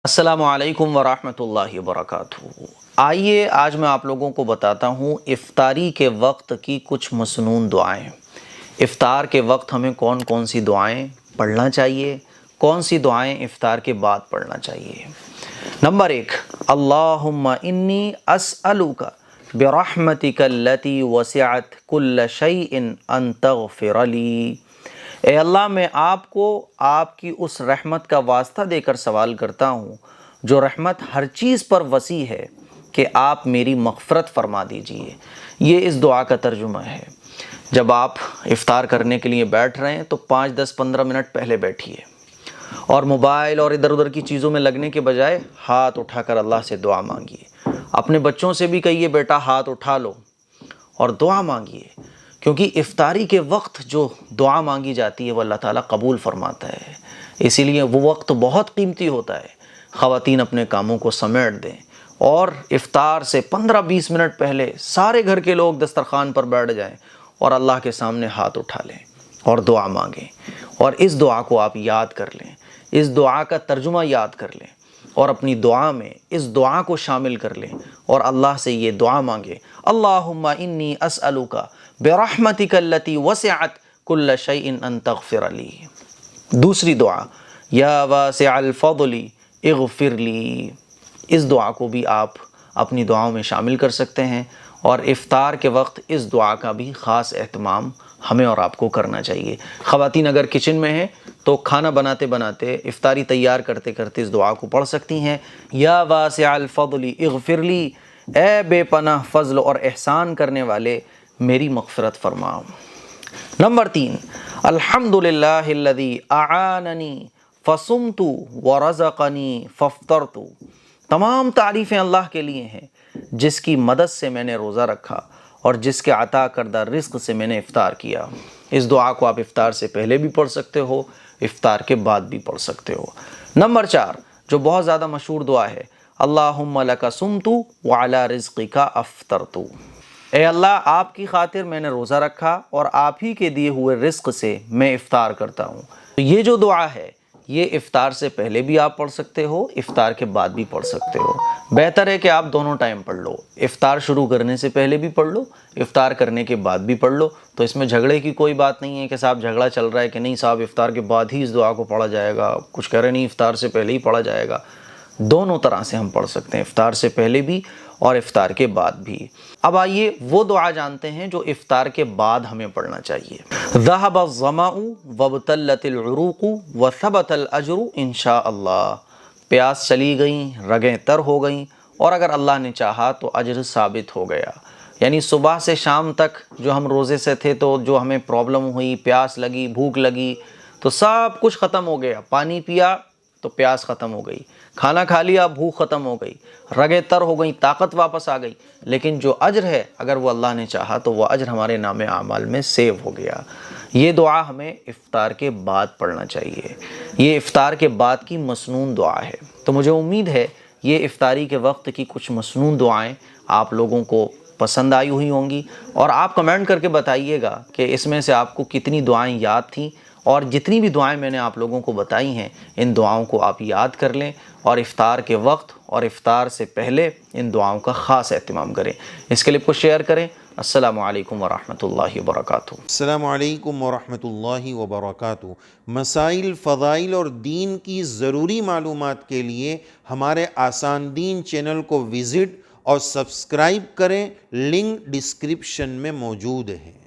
السلام علیکم ورحمۃ اللہ وبرکاتہ۔ آئیے آج میں آپ لوگوں کو بتاتا ہوں افطاری کے وقت کی کچھ مسنون دعائیں۔ افطار کے وقت ہمیں کون کون سی دعائیں پڑھنا چاہیے، کون سی دعائیں افطار کے بعد پڑھنا چاہیے۔ نمبر 1، اللہم انی اسألک برحمتک التی وسعت کل شیء ان تغفر لی۔ اے اللہ، میں آپ کو آپ کی اس رحمت کا واسطہ دے کر سوال کرتا ہوں جو رحمت ہر چیز پر وسیع ہے، کہ آپ میری مغفرت فرما دیجئے۔ یہ اس دعا کا ترجمہ ہے۔ جب آپ افطار کرنے کے لیے بیٹھ رہے ہیں تو 5، 10، 15 منٹ پہلے بیٹھیے اور موبائل اور ادھر ادھر کی چیزوں میں لگنے کے بجائے ہاتھ اٹھا کر اللہ سے دعا مانگیے۔ اپنے بچوں سے بھی کہیے بیٹا ہاتھ اٹھا لو اور دعا مانگیے، کیونکہ افطاری کے وقت جو دعا مانگی جاتی ہے وہ اللہ تعالیٰ قبول فرماتا ہے۔ اسی لیے وہ وقت بہت قیمتی ہوتا ہے۔ خواتین اپنے کاموں کو سمیٹ دیں اور افطار سے 15-20 منٹ پہلے سارے گھر کے لوگ دسترخوان پر بیٹھ جائیں اور اللہ کے سامنے ہاتھ اٹھا لیں اور دعا مانگیں، اور اس دعا کو آپ یاد کر لیں، اس دعا کا ترجمہ یاد کر لیں اور اپنی دعا میں اس دعا کو شامل کر لیں اور اللہ سے یہ دعا مانگیں، اللہم انی اسألک برحمتک التی وسعت کل شیء ان تغفر لی۔ دوسری دعا، یا واسع الفضل اغفر لی۔ اس دعا کو بھی آپ اپنی دعاؤں میں شامل کر سکتے ہیں، اور افطار کے وقت اس دعا کا بھی خاص اہتمام ہمیں اور آپ کو کرنا چاہیے۔ خواتین اگر کچن میں ہیں تو کھانا بناتے بناتے، افطاری تیار کرتے کرتے اس دعا کو پڑھ سکتی ہیں، یا واسع الفضل اغفر لی، اے بے پناہ فضل اور احسان کرنے والے میری مغفرت فرما۔ نمبر 3، الحمدللہ الذی اعاننی فصمت ورزقنی فافطرت۔ تمام تعریفیں اللہ کے لیے ہیں جس کی مدد سے میں نے روزہ رکھا اور جس کے عطا کردہ رزق سے میں نے افطار کیا۔ اس دعا کو آپ افطار سے پہلے بھی پڑھ سکتے ہو، افطار کے بعد بھی پڑھ سکتے ہو۔ نمبر 4، جو بہت زیادہ مشہور دعا ہے، اللہم لک صمت وعلی رزقک افطرت۔ اے اللہ، آپ کی خاطر میں نے روزہ رکھا اور آپ ہی کے دیے ہوئے رزق سے میں افطار کرتا ہوں۔ تو یہ جو دعا ہے یہ افطار سے پہلے بھی آپ پڑھ سکتے ہو، افطار کے بعد بھی پڑھ سکتے ہو۔ بہتر ہے کہ آپ دونوں ٹائم پڑھ لو، افطار شروع کرنے سے پہلے بھی پڑھ لو، افطار کرنے کے بعد بھی پڑھ لو۔ تو اس میں جھگڑے کی کوئی بات نہیں ہے کہ صاحب جھگڑا چل رہا ہے کہ نہیں صاحب افطار کے بعد ہی اس دعا کو پڑھا جائے گا، کچھ کہہ رہے نہیں افطار سے پہلے ہی پڑھا جائے گا۔ دونوں طرح سے ہم پڑھ سکتے ہیں، افطار سے پہلے بھی اور افطار کے بعد بھی۔ اب آئیے وہ دعا جانتے ہیں جو افطار کے بعد ہمیں پڑھنا چاہیے۔ ذہب الظمأ وابتلت العروق وثبت الاجر انشاء اللہ۔ پیاس چلی گئیں، رگیں تر ہو گئیں، اور اگر اللہ نے چاہا تو اجر ثابت ہو گیا۔ یعنی صبح سے شام تک جو ہم روزے سے تھے تو جو ہمیں پرابلم ہوئی، پیاس لگی، بھوک لگی، تو سب کچھ ختم ہو گیا۔ پانی پیا تو پیاس ختم ہو گئی، کھانا کھا لیا بھوک ختم ہو گئی، رگیں تر ہو گئیں، طاقت واپس آ گئی۔ لیکن جو اجر ہے اگر وہ اللہ نے چاہا تو وہ اجر ہمارے نام اعمال میں سیو ہو گیا۔ یہ دعا ہمیں افطار کے بعد پڑھنا چاہیے۔ یہ افطار کے بعد کی مسنون دعا ہے۔ تو مجھے امید ہے یہ افطاری کے وقت کی کچھ مسنون دعائیں آپ لوگوں کو پسند آئی ہوئی ہوں گی، اور آپ کمنٹ کر کے بتائیے گا کہ اس میں سے آپ کو کتنی دعائیں یاد تھیں، اور جتنی بھی دعائیں میں نے آپ لوگوں کو بتائی ہیں ان دعاؤں کو آپ یاد کر لیں، اور افطار کے وقت اور افطار سے پہلے ان دعاؤں کا خاص اہتمام کریں۔ اس کلپ کو شیئر کریں۔ السلام علیکم ورحمۃ اللہ وبرکاتہ۔ السلام علیکم ورحمۃ اللہ وبرکاتہ۔ مسائل، فضائل اور دین کی ضروری معلومات کے لیے ہمارے آسان دین چینل کو وزٹ اور سبسکرائب کریں، لنک ڈسکرپشن میں موجود ہے۔